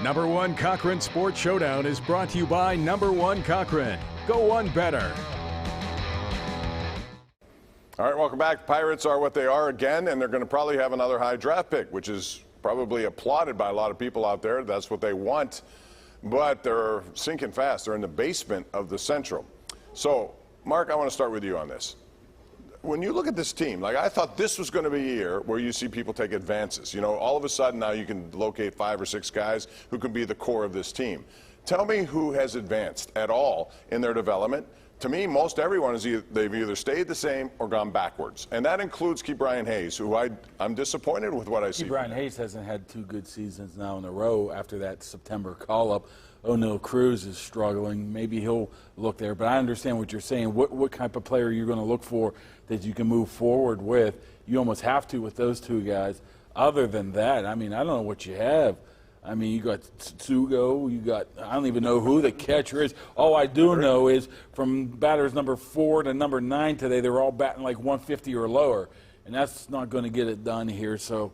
Number One Cochran Sports Showdown is brought to you by Number One Cochran. Go one better. All right, welcome back. Pirates are what they are again, and they're going to probably have another high draft pick, which is probably applauded by a lot of people out there. That's what they want, but they're sinking fast. They're in the basement of the Central. So, Mark, I want to start with you on this. When you look at this team, like I thought this was going to be a year where you see people take advances. You know, all of a sudden now you can locate 5 or 6 guys who can be the core of this team. Tell me who has advanced at all in their development. To me, most everyone they've either stayed the same or gone backwards, and that includes Ke'Bryan Hayes, who I'm disappointed with what I see. Ke'Bryan Hayes hasn't had 2 good seasons now in a row after that September call-up. O'Neal Cruz is struggling. Maybe he'll look there, but I understand what you're saying. What type of player you're going to look for that you can move forward with? You almost have to with those 2 guys. Other than that, I mean, I don't know what you have. I mean, you got Tsugo, I don't even know who the catcher is. All I do know is from batters number 4 to number 9 today, they're all batting like 150 or lower, and that's not going to get it done here. So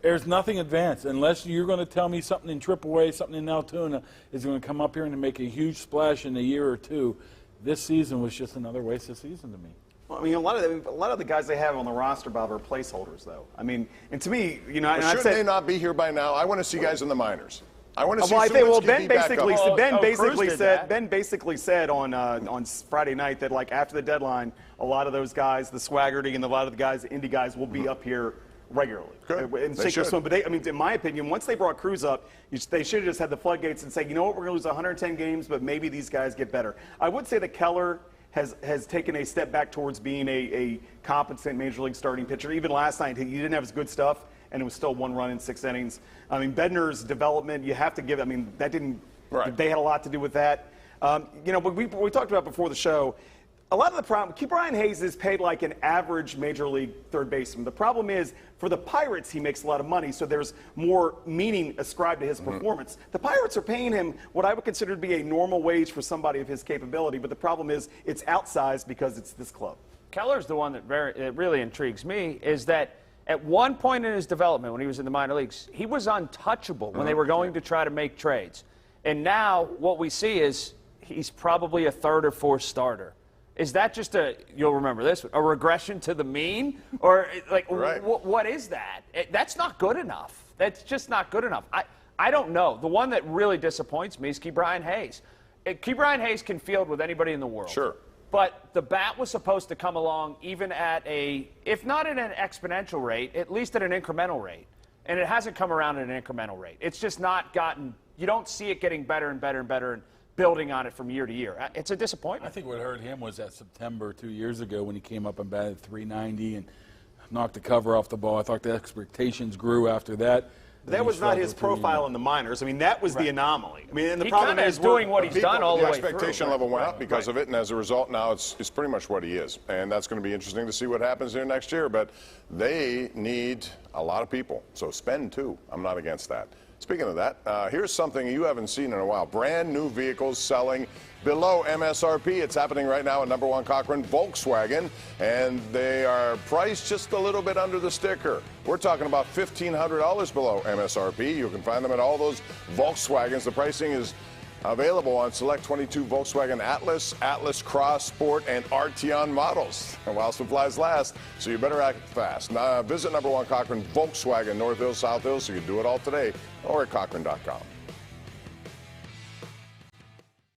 there's nothing advanced unless you're going to tell me something in AAA, something in Altoona is going to come up here and make a huge splash in a year or 2. This season was just another waste of season to me. Well, I mean, a lot of the guys they have on the roster, Bob, are placeholders, though. I mean, and to me, you know, well, shouldn't they not be here by now? I want to see guys in the minors. I want to see. Ben basically said on Friday night that like after the deadline, a lot of those guys, the Swaggerty and a lot of the guys, the indie guys, will be up here regularly. Good. They should. But I mean, in my opinion, once they brought Cruz up, they should have just had the floodgates and say, you know what, we're going to lose 110 games, but maybe these guys get better. I would say that Keller has taken a step back towards being a competent major league starting pitcher. Even last night, he didn't have his good stuff, and it was still 1 run in 6 innings. I mean, Bednar's development, you have to give. I mean, that didn't. Right. They had a lot to do with that. You know, we talked about before the show. A lot of the problem, Ke'Bryan Hayes is paid like an average major league third baseman. The problem is, for the Pirates, he makes a lot of money, so there's more meaning ascribed to his performance. The Pirates are paying him what I would consider to be a normal wage for somebody of his capability, but the problem is it's outsized because it's this club. Keller's the one that really intrigues me, is that at one point in his development, when he was in the minor leagues, he was untouchable when they were going to try to make trades. And now what we see is he's probably a 3rd or 4th starter. Is that just you'll remember this, a regression to the mean? Or, like, what is that? That's not good enough. That's just not good enough. I don't know. The one that really disappoints me is Ke'Bryan Hayes. Ke'Bryan Hayes can field with anybody in the world. Sure. But the bat was supposed to come along even at if not at an exponential rate, at least at an incremental rate. And it hasn't come around at an incremental rate. It's just not gotten, you don't see it getting better and better and better and building on it from year to year. It's a disappointment. I think what hurt him was that September 2 years ago when he came up and batted .390 and knocked the cover off the ball. I thought the expectations grew after that. That was not his profile in the minors. I mean, that was the anomaly. I mean, and the problem is doing what he's done all the way through. The expectation level went up because of it, and as a result, now it's pretty much what he is. And that's going to be interesting to see what happens here next year. But they need a lot of people, so spend too. I'm not against that. Speaking of that, here's something you haven't seen in a while. Brand new vehicles selling below MSRP. It's happening right now at Number One Cochran Volkswagen, and they are priced just a little bit under the sticker. We're talking about $1,500 below MSRP. You can find them at all those Volkswagens. The pricing is available on select 22 Volkswagen Atlas, Atlas Cross, Sport, and Arteon models. And while supplies last, so you better act fast. Now, visit Number One Cochran Volkswagen, North Hill, South Hill, so you can do it all today, or at Cochran.com.